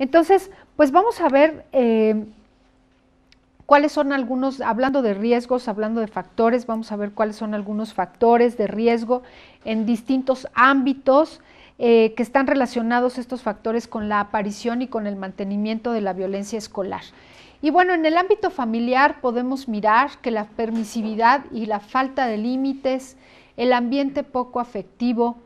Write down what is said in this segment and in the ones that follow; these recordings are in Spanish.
Entonces, pues vamos a ver cuáles son algunos, hablando de riesgos, hablando de factores, vamos a ver cuáles son algunos factores de riesgo en distintos ámbitos que están relacionados estos factores con la aparición y con el mantenimiento de la violencia escolar. Y bueno, en el ámbito familiar podemos mirar que la permisividad y la falta de límites, el ambiente poco afectivo,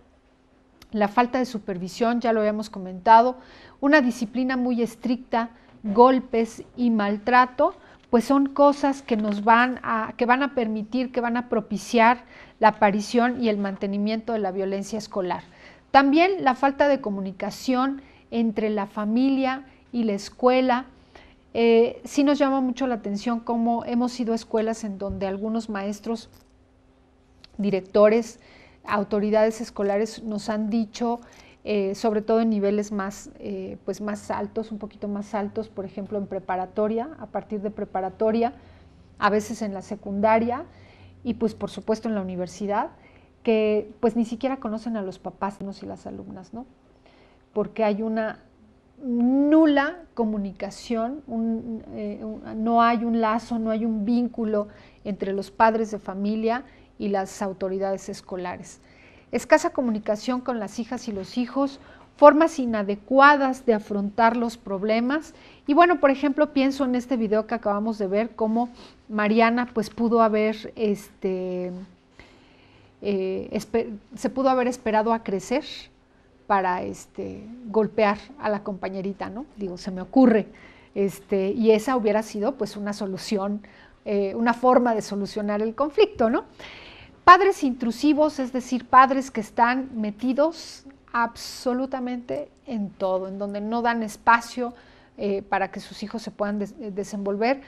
la falta de supervisión, ya lo habíamos comentado, una disciplina muy estricta, golpes y maltrato, pues son cosas que van a permitir, que van a propiciar la aparición y el mantenimiento de la violencia escolar. También la falta de comunicación entre la familia y la escuela. Sí nos llama mucho la atención cómo hemos ido a escuelas en donde algunos maestros, directores, autoridades escolares nos han dicho, sobre todo en niveles más altos, un poquito más altos, por ejemplo en preparatoria, a partir de preparatoria, a veces en la secundaria y pues por supuesto en la universidad, que pues ni siquiera conocen a los papás y las alumnas, ¿no? Porque hay una nula comunicación, no hay un lazo, no hay un vínculo entre los padres de familia y las autoridades escolares. Escasa comunicación con las hijas y los hijos, formas inadecuadas de afrontar los problemas. Y bueno, por ejemplo, pienso en este video que acabamos de ver, cómo Mariana pues pudo haber, se pudo haber esperado a crecer para golpear a la compañerita, ¿no? Digo, se me ocurre, y esa hubiera sido pues una solución, una forma de solucionar el conflicto, ¿no? Padres intrusivos, es decir, padres que están metidos absolutamente en todo, en donde no dan espacio para que sus hijos se puedan desenvolver,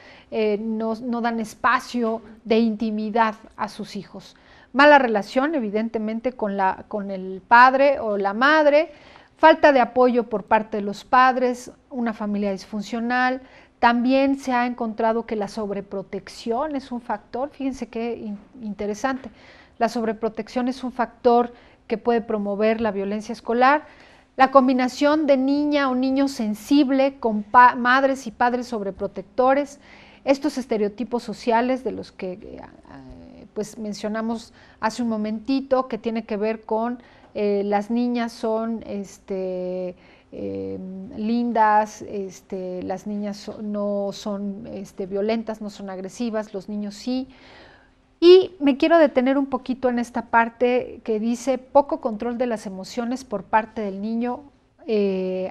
no dan espacio de intimidad a sus hijos. Mala relación, evidentemente, con el padre o la madre, falta de apoyo por parte de los padres, una familia disfuncional. También se ha encontrado que la sobreprotección es un factor, fíjense qué interesante, la sobreprotección es un factor que puede promover la violencia escolar. La combinación de niña o niño sensible con madres y padres sobreprotectores, estos estereotipos sociales de los que pues mencionamos hace un momentito, que tiene que ver con las niñas son lindas, las niñas no son violentas, no son agresivas, los niños sí. Y me quiero detener un poquito en esta parte que dice poco control de las emociones por parte del niño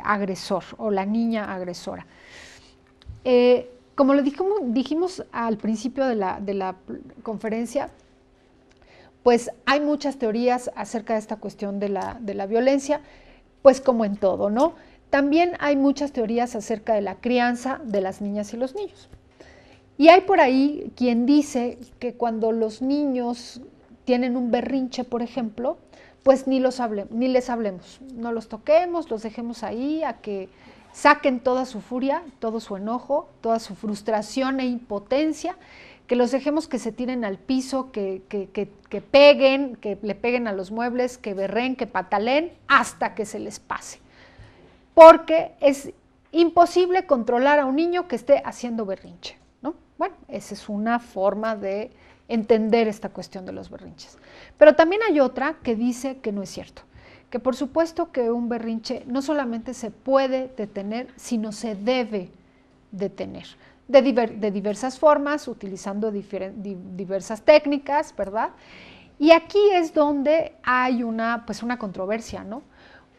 agresor o la niña agresora. Como lo dijimos al principio de la conferencia, pues hay muchas teorías acerca de esta cuestión de la violencia, pues como en todo, ¿no? También hay muchas teorías acerca de la crianza de las niñas y los niños. Y hay por ahí quien dice que cuando los niños tienen un berrinche, por ejemplo, pues ni les hablemos, no los toquemos, los dejemos ahí a que saquen toda su furia, todo su enojo, toda su frustración e impotencia, que los dejemos que se tiren al piso, que peguen, que le peguen a los muebles, que berren, que pataleen, hasta que se les pase. Porque es imposible controlar a un niño que esté haciendo berrinche, ¿no? Bueno, esa es una forma de entender esta cuestión de los berrinches. Pero también hay otra que dice que no es cierto, que por supuesto que un berrinche no solamente se puede detener, sino se debe detener, de diversas formas, utilizando diversas técnicas, ¿verdad? Y aquí es donde hay una controversia, ¿no?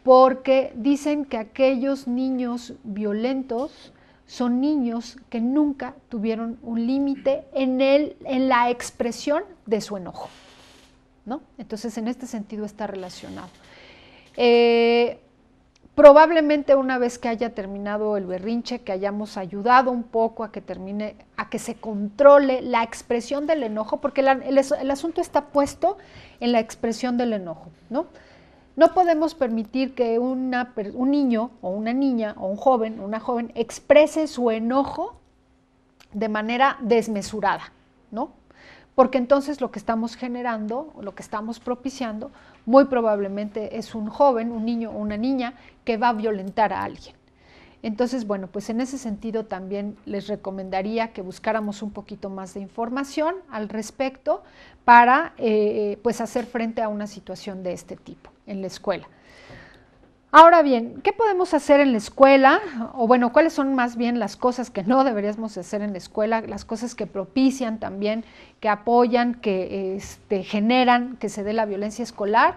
Porque dicen que aquellos niños violentos son niños que nunca tuvieron un límite en la expresión de su enojo, ¿no? Entonces, en este sentido está relacionado. Probablemente una vez que haya terminado el berrinche, que hayamos ayudado un poco a que termine, a que se controle la expresión del enojo, porque el asunto está puesto en la expresión del enojo, ¿no? No podemos permitir que un niño o una niña o un joven o una joven exprese su enojo de manera desmesurada, ¿no? Porque entonces lo que estamos generando, lo que estamos propiciando, muy probablemente es un joven, un niño o una niña que va a violentar a alguien. Entonces, bueno, pues en ese sentido también les recomendaría que buscáramos un poquito más de información al respecto para pues hacer frente a una situación de este tipo en la escuela. Ahora bien, ¿qué podemos hacer en la escuela? O bueno, ¿cuáles son más bien las cosas que no deberíamos hacer en la escuela? Las cosas que propician también, que apoyan, que generan que se dé la violencia escolar.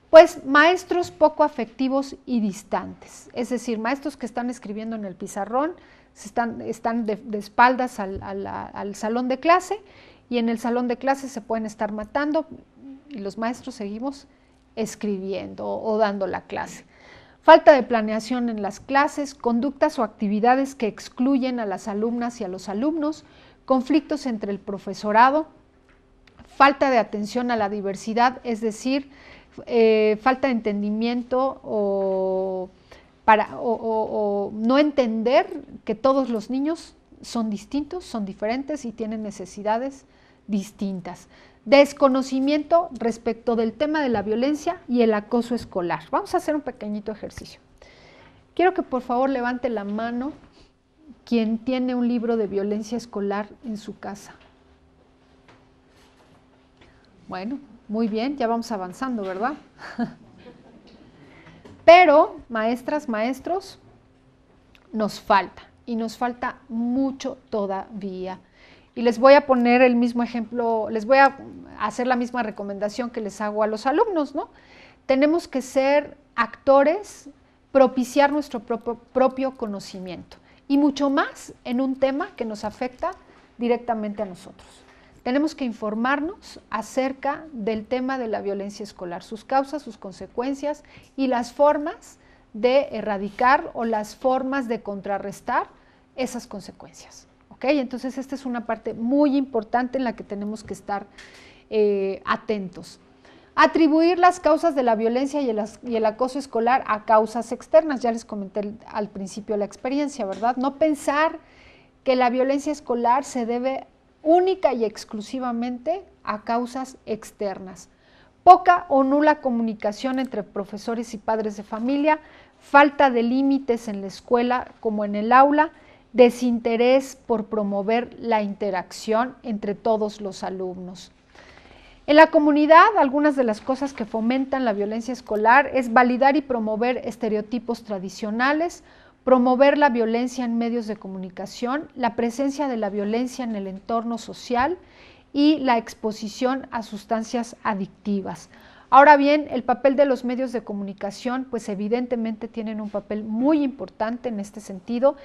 Pues maestros poco afectivos y distantes, es decir, maestros que están escribiendo en el pizarrón, están de espaldas al salón de clase, y en el salón de clase se pueden estar matando y los maestros seguimos escribiendo o dando la clase. Falta de planeación en las clases, conductas o actividades que excluyen a las alumnas y a los alumnos, conflictos entre el profesorado, falta de atención a la diversidad, es decir, falta de entendimiento o no entender que todos los niños son distintos, son diferentes y tienen necesidades distintas. Desconocimiento respecto del tema de la violencia y el acoso escolar. Vamos a hacer un pequeñito ejercicio. Quiero que por favor levante la mano quien tiene un libro de violencia escolar en su casa. Bueno, muy bien, ya vamos avanzando, ¿verdad? Pero, maestras, maestros, nos falta, y nos falta mucho todavía. Y les voy a poner el mismo ejemplo, les voy a hacer la misma recomendación que les hago a los alumnos, ¿no? Tenemos que ser actores, propiciar nuestro propio conocimiento, y mucho más en un tema que nos afecta directamente a nosotros. Tenemos que informarnos acerca del tema de la violencia escolar, sus causas, sus consecuencias y las formas de erradicar o las formas de contrarrestar esas consecuencias. ¿Ok? Entonces, esta es una parte muy importante en la que tenemos que estar atentos. Atribuir las causas de la violencia y el acoso escolar a causas externas. Ya les comenté al principio la experiencia, ¿verdad? No pensar que la violencia escolar se debe única y exclusivamente a causas externas. Poca o nula comunicación entre profesores y padres de familia, falta de límites en la escuela como en el aula, desinterés por promover la interacción entre todos los alumnos. En la comunidad, algunas de las cosas que fomentan la violencia escolar es validar y promover estereotipos tradicionales, promover la violencia en medios de comunicación, la presencia de la violencia en el entorno social y la exposición a sustancias adictivas. Ahora bien, el papel de los medios de comunicación, pues evidentemente tienen un papel muy importante en este sentido.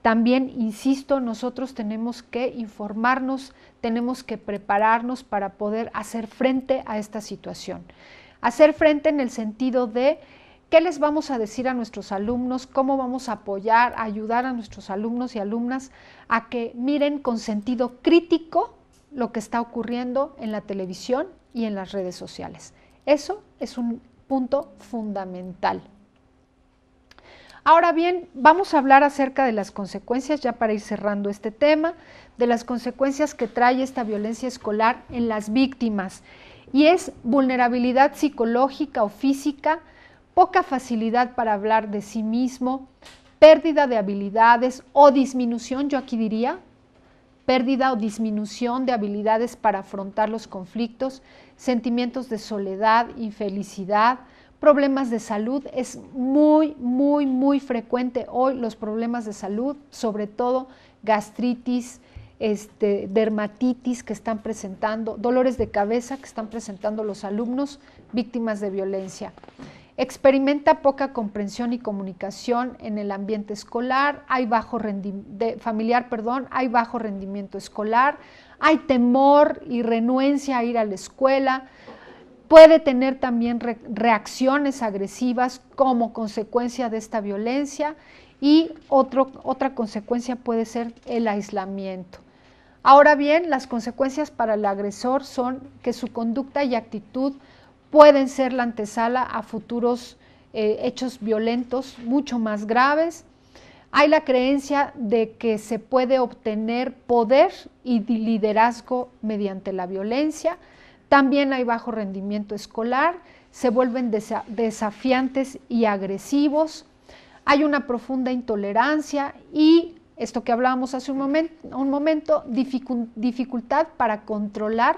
También, insisto, nosotros tenemos que informarnos, tenemos que prepararnos para poder hacer frente a esta situación. Hacer frente en el sentido de ¿qué les vamos a decir a nuestros alumnos? ¿Cómo vamos a apoyar, a ayudar a nuestros alumnos y alumnas a que miren con sentido crítico lo que está ocurriendo en la televisión y en las redes sociales? Eso es un punto fundamental. Ahora bien, vamos a hablar acerca de las consecuencias, ya para ir cerrando este tema, de las consecuencias que trae esta violencia escolar en las víctimas. Y es vulnerabilidad psicológica o física, poca facilidad para hablar de sí mismo, pérdida de habilidades o disminución, yo aquí diría, pérdida o disminución de habilidades para afrontar los conflictos, sentimientos de soledad, infelicidad, problemas de salud. Es muy frecuente hoy los problemas de salud, sobre todo gastritis, dermatitis que están presentando, dolores de cabeza que están presentando los alumnos víctimas de violencia. Experimenta poca comprensión y comunicación en el ambiente escolar, hay bajo rendimiento escolar, hay temor y renuencia a ir a la escuela, puede tener también reacciones agresivas como consecuencia de esta violencia, y otra consecuencia puede ser el aislamiento. Ahora bien, las consecuencias para el agresor son que su conducta y actitud pueden ser la antesala a futuros hechos violentos mucho más graves. Hay la creencia de que se puede obtener poder y liderazgo mediante la violencia. También hay bajo rendimiento escolar, se vuelven desafiantes y agresivos. hay una profunda intolerancia y, esto que hablábamos hace un momento, dificultad para controlar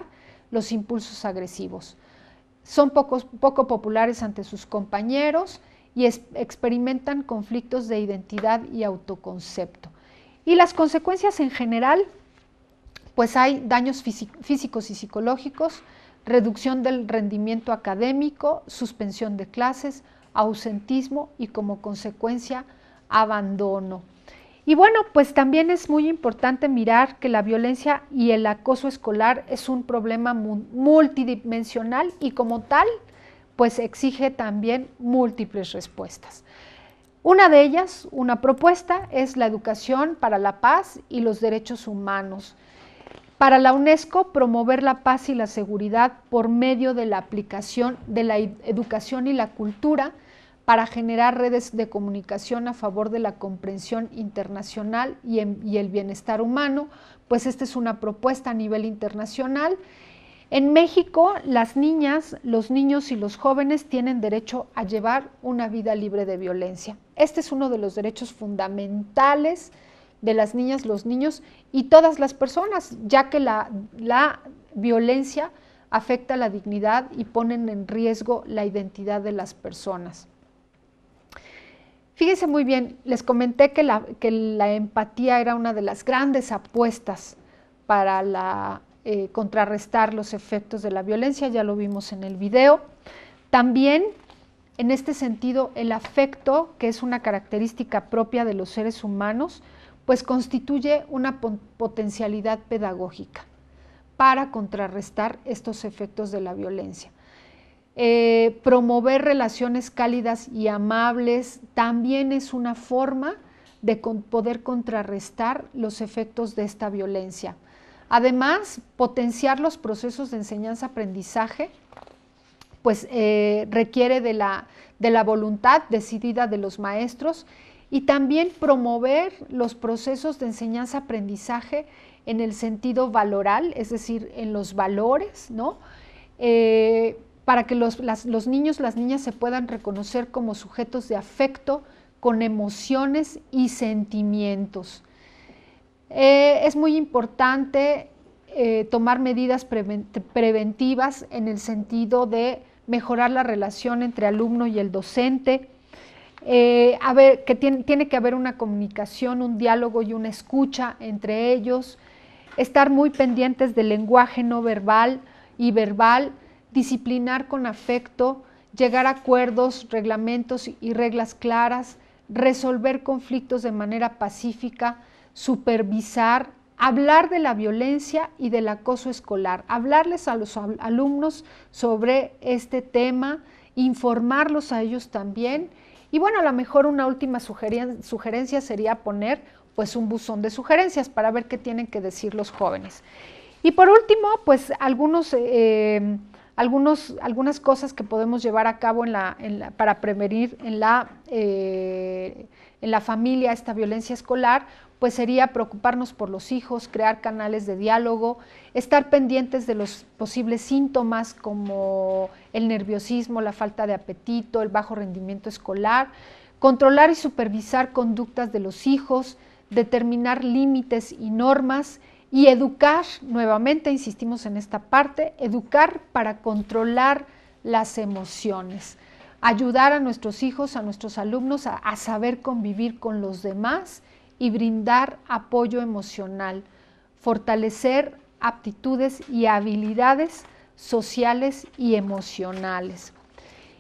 los impulsos agresivos. Son poco populares ante sus compañeros y experimentan conflictos de identidad y autoconcepto. Y las consecuencias en general, pues hay daños físicos y psicológicos, reducción del rendimiento académico, suspensión de clases, ausentismo y como consecuencia abandono. Y bueno, pues también es muy importante mirar que la violencia y el acoso escolar es un problema multidimensional y como tal, pues exige también múltiples respuestas. Una de ellas, una propuesta, es la educación para la paz y los derechos humanos. Para la UNESCO, promover la paz y la seguridad por medio de la aplicación de la educación y la cultura para generar redes de comunicación a favor de la comprensión internacional y el bienestar humano, pues esta es una propuesta a nivel internacional. En México, las niñas, los niños y los jóvenes tienen derecho a llevar una vida libre de violencia. Este es uno de los derechos fundamentales de las niñas, los niños y todas las personas, ya que la violencia afecta la dignidad y ponen en riesgo la identidad de las personas. Fíjense muy bien, les comenté que la empatía era una de las grandes apuestas para contrarrestar los efectos de la violencia, ya lo vimos en el video. También, en este sentido, el afecto, que es una característica propia de los seres humanos, pues constituye una potencialidad pedagógica para contrarrestar estos efectos de la violencia. Promover relaciones cálidas y amables también es una forma de poder contrarrestar los efectos de esta violencia. Además, potenciar los procesos de enseñanza-aprendizaje, pues requiere de la voluntad decidida de los maestros y también promover los procesos de enseñanza-aprendizaje en el sentido valoral, es decir, en los valores, ¿no? Para que los niños, las niñas se puedan reconocer como sujetos de afecto, con emociones y sentimientos. Es muy importante tomar medidas preventivas en el sentido de mejorar la relación entre alumno y el docente, que tiene que haber una comunicación, un diálogo y una escucha entre ellos, estar muy pendientes del lenguaje no verbal y verbal, disciplinar con afecto, llegar a acuerdos, reglamentos y reglas claras, resolver conflictos de manera pacífica, supervisar, hablar de la violencia y del acoso escolar, hablarles a los alumnos sobre este tema, informarlos a ellos también. Y bueno, a lo mejor una última sugerencia sería poner pues un buzón de sugerencias para ver qué tienen que decir los jóvenes. Y por último, pues algunas cosas que podemos llevar a cabo para prevenir en la familia esta violencia escolar, pues sería preocuparnos por los hijos, crear canales de diálogo, estar pendientes de los posibles síntomas como el nerviosismo, la falta de apetito, el bajo rendimiento escolar, controlar y supervisar conductas de los hijos, determinar límites y normas y educar, nuevamente insistimos en esta parte, educar para controlar las emociones, ayudar a nuestros hijos, a nuestros alumnos a saber convivir con los demás y brindar apoyo emocional, fortalecer aptitudes y habilidades sociales y emocionales.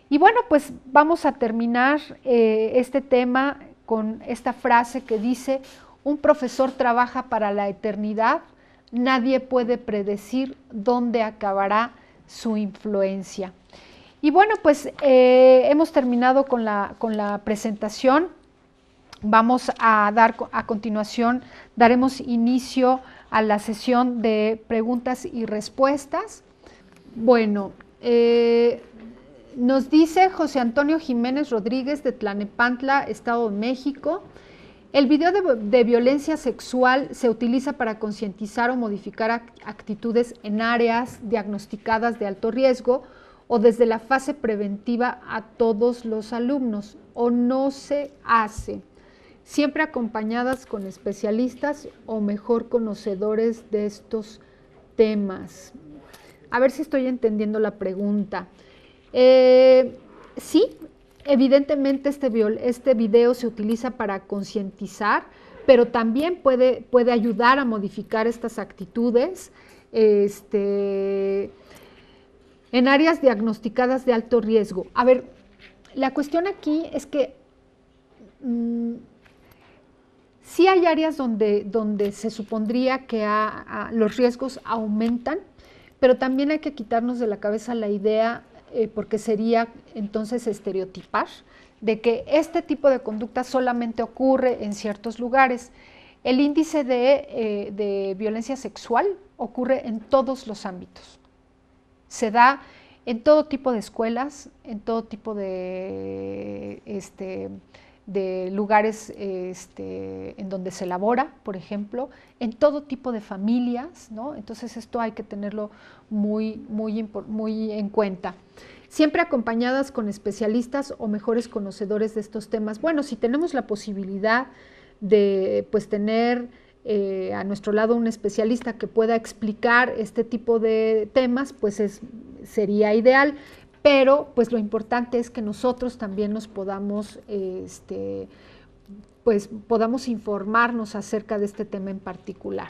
Y bueno, pues vamos a terminar este tema con esta frase que dice: un profesor trabaja para la eternidad, nadie puede predecir dónde acabará su influencia. Y bueno, pues hemos terminado con la presentación. Vamos a continuación, daremos inicio a la sesión de preguntas y respuestas. Bueno, nos dice José Antonio Jiménez Rodríguez de Tlanepantla, Estado de México: el video de violencia sexual se utiliza para concientizar o modificar actitudes en áreas diagnosticadas de alto riesgo o desde la fase preventiva a todos los alumnos, o no se hace, siempre acompañadas con especialistas o mejor conocedores de estos temas. A ver si estoy entendiendo la pregunta. Sí, evidentemente este video se utiliza para concientizar, pero también puede ayudar a modificar estas actitudes en áreas diagnosticadas de alto riesgo. A ver, la cuestión aquí es que sí hay áreas donde se supondría que los riesgos aumentan, pero también hay que quitarnos de la cabeza la idea, porque sería entonces estereotipar, de que este tipo de conducta solamente ocurre en ciertos lugares. El índice de violencia sexual ocurre en todos los ámbitos. Se da en todo tipo de escuelas, en todo tipo de lugares en donde se elabora, por ejemplo, en todo tipo de familias, ¿no? Entonces esto hay que tenerlo muy en cuenta. Siempre acompañadas con especialistas o mejores conocedores de estos temas. Bueno, si tenemos la posibilidad de tener a nuestro lado un especialista que pueda explicar este tipo de temas, pues sería ideal, pero pues lo importante es que nosotros también nos podamos, podamos informarnos acerca de este tema en particular.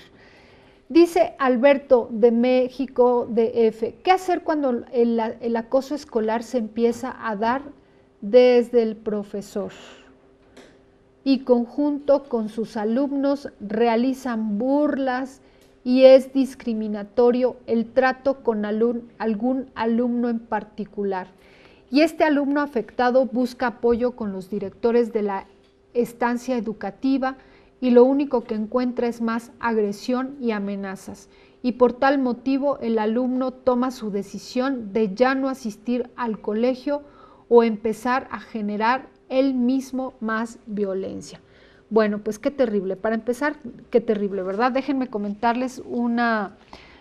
Dice Alberto de México DF, ¿qué hacer cuando el acoso escolar se empieza a dar desde el profesor y conjunto con sus alumnos realizan burlas y es discriminatorio el trato con algún alumno en particular? Y este alumno afectado busca apoyo con los directores de la estancia educativa y lo único que encuentra es más agresión y amenazas. Y por tal motivo el alumno toma su decisión de ya no asistir al colegio o empezar a generar él mismo más violencia. Bueno, pues qué terrible. Para empezar, qué terrible, ¿verdad? Déjenme comentarles una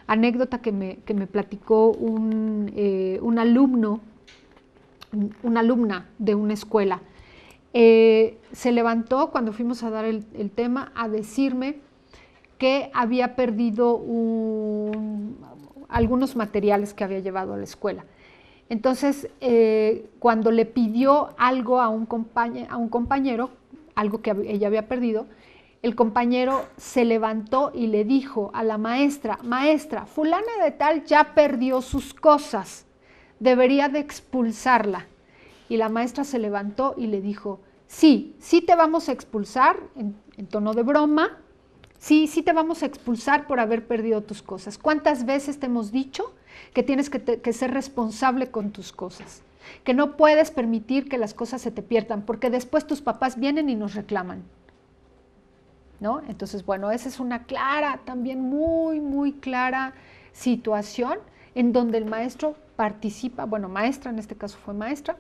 anécdota que me platicó una alumna de una escuela. Se levantó cuando fuimos a dar el tema a decirme que había perdido algunos materiales que había llevado a la escuela. Entonces, cuando le pidió algo a un compañero, algo que ella había perdido, el compañero se levantó y le dijo a la maestra, maestra, fulana de tal ya perdió sus cosas, debería de expulsarla. Y la maestra se levantó y le dijo, sí te vamos a expulsar, en tono de broma, sí te vamos a expulsar por haber perdido tus cosas. ¿Cuántas veces te hemos dicho que tienes que ser responsable con tus cosas? Que no puedes permitir que las cosas se te pierdan, porque después tus papás vienen y nos reclaman, ¿no? Entonces, bueno, esa es una clara, también muy clara situación en donde el maestro participa, bueno, maestra, en este caso fue maestra,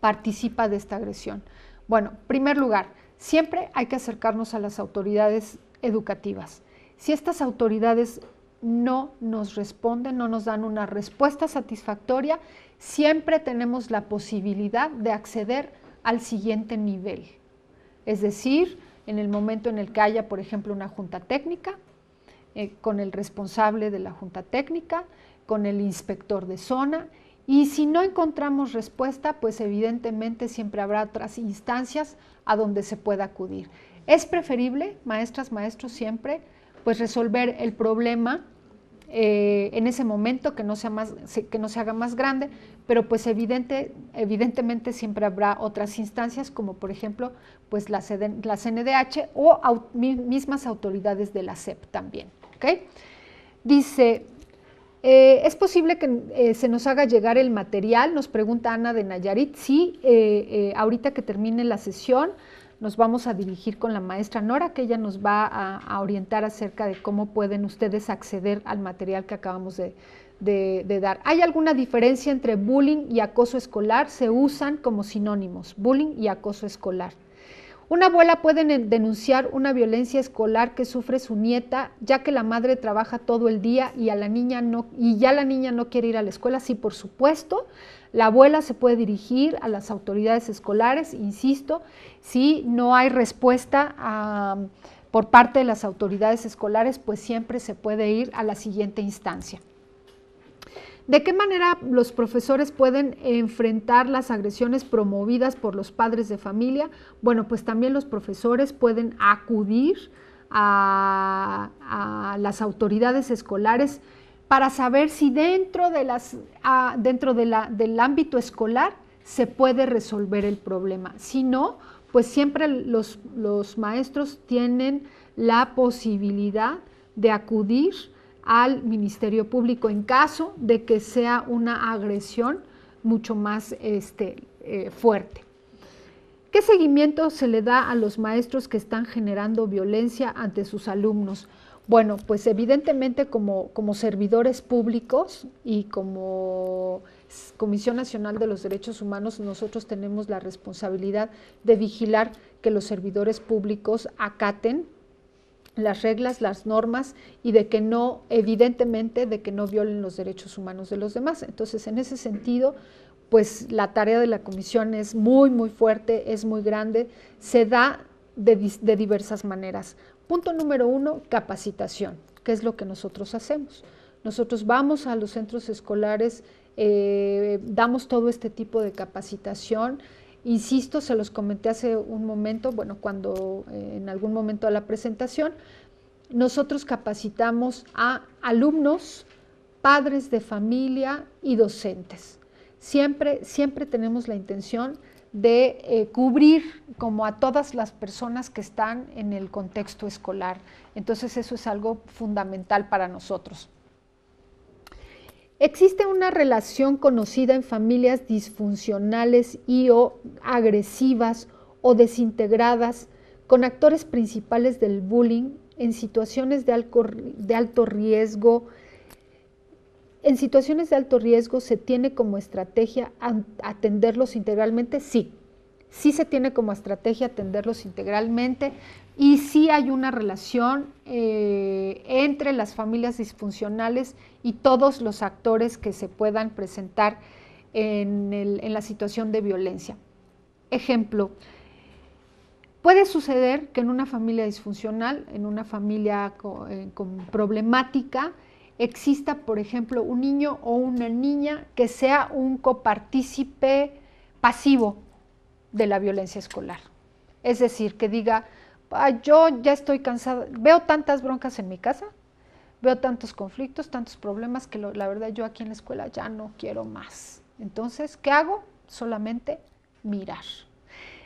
participa de esta agresión. Bueno, en primer lugar, siempre hay que acercarnos a las autoridades educativas. Si estas autoridades no nos responden, no nos dan una respuesta satisfactoria, siempre tenemos la posibilidad de acceder al siguiente nivel. Es decir, en el momento en el que haya, por ejemplo, una junta técnica, con el responsable de la junta técnica, con el inspector de zona, y si no encontramos respuesta, pues evidentemente siempre habrá otras instancias a donde se pueda acudir. Es preferible, maestras, maestros, siempre, pues resolver el problema en ese momento, que no se haga más grande, pero pues evidentemente siempre habrá otras instancias, como por ejemplo pues la CNDH o mismas autoridades de la SEP también. ¿Okay? Dice, ¿es posible que se nos haga llegar el material? Nos pregunta Ana de Nayarit. Sí, ahorita que termine la sesión nos vamos a dirigir con la maestra Nora, que ella nos va a orientar acerca de cómo pueden ustedes acceder al material que acabamos de dar. ¿Hay alguna diferencia entre bullying y acoso escolar? Se usan como sinónimos, bullying y acoso escolar. Una abuela puede denunciar una violencia escolar que sufre su nieta, ya que la madre trabaja todo el día y ya la niña no quiere ir a la escuela. Sí, por supuesto, la abuela se puede dirigir a las autoridades escolares, insisto, si no hay respuesta por parte de las autoridades escolares, pues siempre se puede ir a la siguiente instancia. ¿De qué manera los profesores pueden enfrentar las agresiones promovidas por los padres de familia? Bueno, pues también los profesores pueden acudir a las autoridades escolares para saber si dentro del ámbito escolar se puede resolver el problema. Si no, pues siempre los maestros tienen la posibilidad de acudir al Ministerio Público en caso de que sea una agresión mucho más fuerte. ¿Qué seguimiento se le da a los maestros que están generando violencia ante sus alumnos? Bueno, pues evidentemente como servidores públicos y como Comisión Nacional de los Derechos Humanos, nosotros tenemos la responsabilidad de vigilar que los servidores públicos acaten las reglas, las normas y de que no, evidentemente, de que no violen los derechos humanos de los demás. Entonces, en ese sentido, pues la tarea de la comisión es muy, muy fuerte, es muy grande, se da de diversas maneras. Punto número 1, capacitación, que es lo que nosotros hacemos. Nosotros vamos a los centros escolares, damos todo este tipo de capacitación. Insisto, se los comenté hace un momento, bueno, cuando en algún momento de la presentación, nosotros capacitamos a alumnos, padres de familia y docentes. Siempre tenemos la intención de cubrir como a todas las personas que están en el contexto escolar. Entonces eso es algo fundamental para nosotros. Existe una relación conocida en familias disfuncionales y o agresivas o desintegradas con actores principales del bullying en situaciones de alto riesgo. ¿En situaciones de alto riesgo se tiene como estrategia atenderlos integralmente? Sí, sí se tiene como estrategia atenderlos integralmente y sí hay una relación entre las familias disfuncionales y todos los actores que se puedan presentar en la situación de violencia. Ejemplo, puede suceder que en una familia disfuncional, en una familia con problemática, exista, por ejemplo, un niño o una niña que sea un copartícipe pasivo de la violencia escolar. Es decir, que diga, yo ya estoy cansada, veo tantas broncas en mi casa, veo tantos conflictos, tantos problemas, que la verdad yo aquí en la escuela ya no quiero más. Entonces, ¿qué hago? Solamente mirar.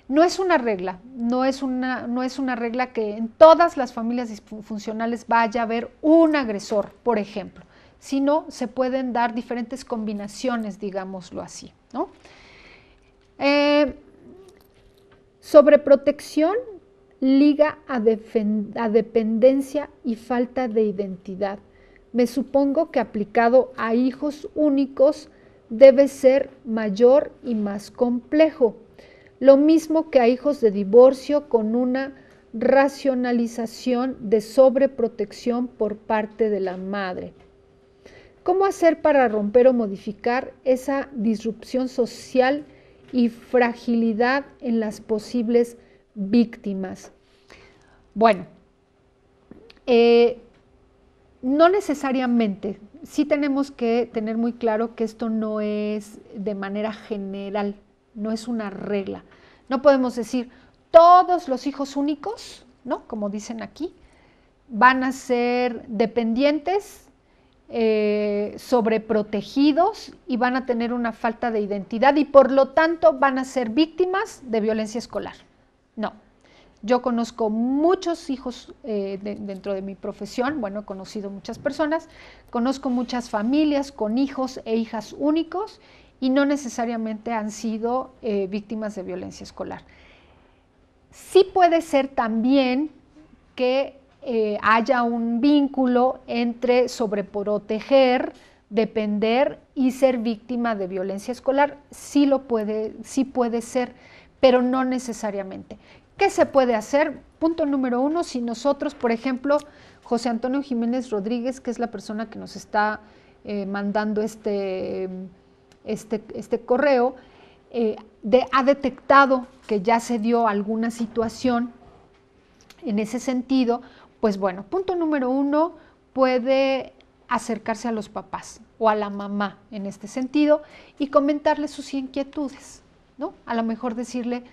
No es una regla, no es una regla que en todas las familias disfuncionales vaya a haber un agresor, por ejemplo, sino se pueden dar diferentes combinaciones, digámoslo así, ¿no? Sobreprotección liga a dependencia y falta de identidad. Me supongo que aplicado a hijos únicos debe ser mayor y más complejo. Lo mismo que a hijos de divorcio con una racionalización de sobreprotección por parte de la madre. ¿Cómo hacer para romper o modificar esa disrupción social y fragilidad en las posibles víctimas? Bueno, no necesariamente, sí tenemos que tener muy claro que esto no es de manera general, no es una regla. No podemos decir todos los hijos únicos, ¿no? Como dicen aquí, van a ser dependientes, sobreprotegidos y van a tener una falta de identidad y por lo tanto van a ser víctimas de violencia escolar. No. Yo conozco muchos hijos dentro de mi profesión, bueno, he conocido muchas personas, conozco muchas familias con hijos e hijas únicos y no necesariamente han sido víctimas de violencia escolar. Sí puede ser también que haya un vínculo entre sobreproteger, depender y ser víctima de violencia escolar. Sí puede ser, pero no necesariamente. ¿Qué se puede hacer? Punto número 1, si nosotros, por ejemplo, José Antonio Jiménez Rodríguez, que es la persona que nos está mandando este correo, ha detectado que ya se dio alguna situación en ese sentido, pues bueno, punto número 1, puede acercarse a los papás o a la mamá en este sentido y comentarle sus inquietudes, ¿no? A lo mejor decirle,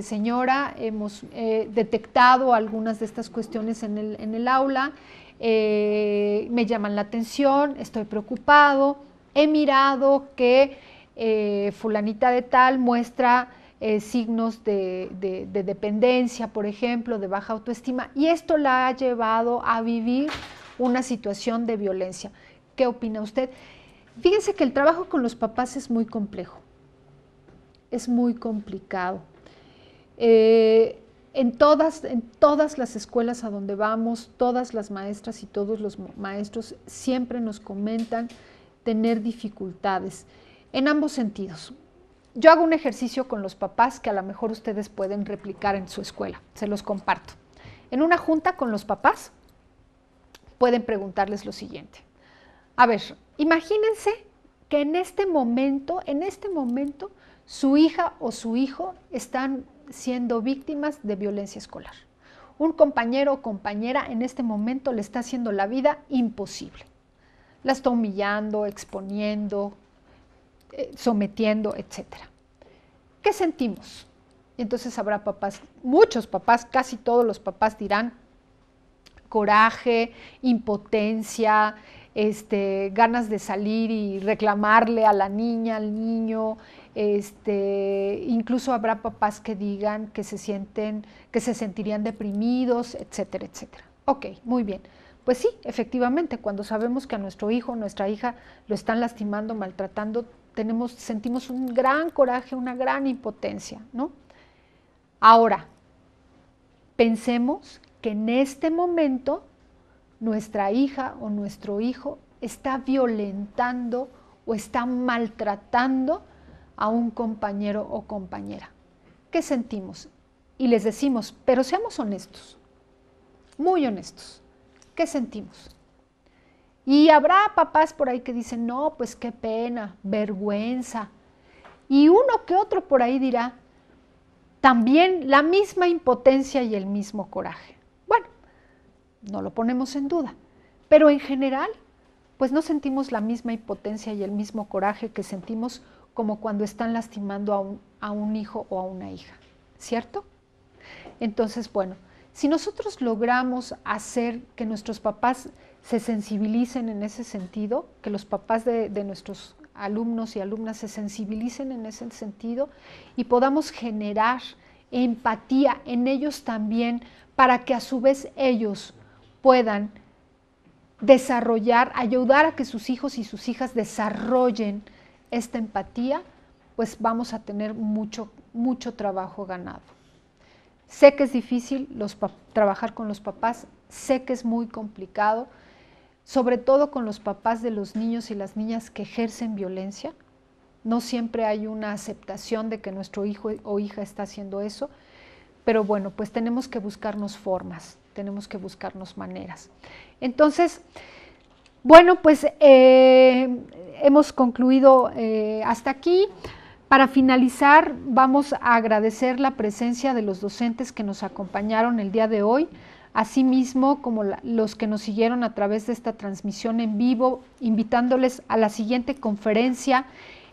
señora, hemos detectado algunas de estas cuestiones en el aula, me llaman la atención, estoy preocupado, he mirado que fulanita de tal muestra signos de dependencia, por ejemplo, de baja autoestima, y esto la ha llevado a vivir una situación de violencia. ¿Qué opina usted? Fíjense que el trabajo con los papás es muy complejo, es muy complicado. En todas las escuelas a donde vamos, todas las maestras y todos los maestros siempre nos comentan tener dificultades en ambos sentidos. Yo hago un ejercicio con los papás que a lo mejor ustedes pueden replicar en su escuela, se los comparto. En una junta con los papás pueden preguntarles lo siguiente. A ver, imagínense que en este momento, su hija o su hijo están siendo víctimas de violencia escolar. Un compañero o compañera en este momento le está haciendo la vida imposible. La está humillando, exponiendo, sometiendo, etc. ¿Qué sentimos? Y entonces habrá papás, muchos papás, casi todos los papás dirán coraje, impotencia, ganas de salir y reclamarle a la niña, al niño, incluso habrá papás que digan que se sentirían deprimidos, etcétera, etcétera. Ok, muy bien. Pues sí, efectivamente, cuando sabemos que a nuestro hijo o nuestra hija lo están lastimando, maltratando, sentimos un gran coraje, una gran impotencia, ¿no? Ahora, pensemos que en este momento nuestra hija o nuestro hijo está violentando o está maltratando a un compañero o compañera. ¿Qué sentimos? Y les decimos, pero seamos honestos, muy honestos. ¿Qué sentimos? Y habrá papás por ahí que dicen, no, pues qué pena, vergüenza. Y uno que otro por ahí dirá, también la misma impotencia y el mismo coraje. Bueno, no lo ponemos en duda, pero en general, pues no sentimos la misma impotencia y el mismo coraje que sentimos como cuando están lastimando a un hijo o a una hija, ¿cierto? Entonces, bueno, si nosotros logramos hacer que nuestros papás se sensibilicen en ese sentido, que los papás de nuestros alumnos y alumnas se sensibilicen en ese sentido y podamos generar empatía en ellos también para que a su vez ellos puedan desarrollar, ayudar a que sus hijos y sus hijas desarrollen esta empatía, pues vamos a tener mucho trabajo ganado. Sé que es difícil trabajar con los papás, sé que es muy complicado, sobre todo con los papás de los niños y las niñas que ejercen violencia. No siempre hay una aceptación de que nuestro hijo o hija está haciendo eso, pero bueno, pues tenemos que buscarnos formas, tenemos que buscarnos maneras. Entonces, bueno, pues hemos concluido hasta aquí. Para finalizar, vamos a agradecer la presencia de los docentes que nos acompañaron el día de hoy, asimismo como los que nos siguieron a través de esta transmisión en vivo, invitándoles a la siguiente conferencia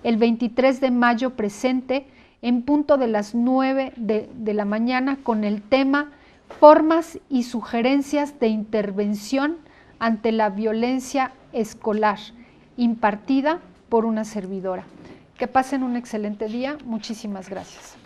el 23 de mayo presente, en punto de las 9 de la mañana, con el tema Formas y sugerencias de intervención ante la violencia escolar, impartida por una servidora. Que pasen un excelente día. Muchísimas gracias.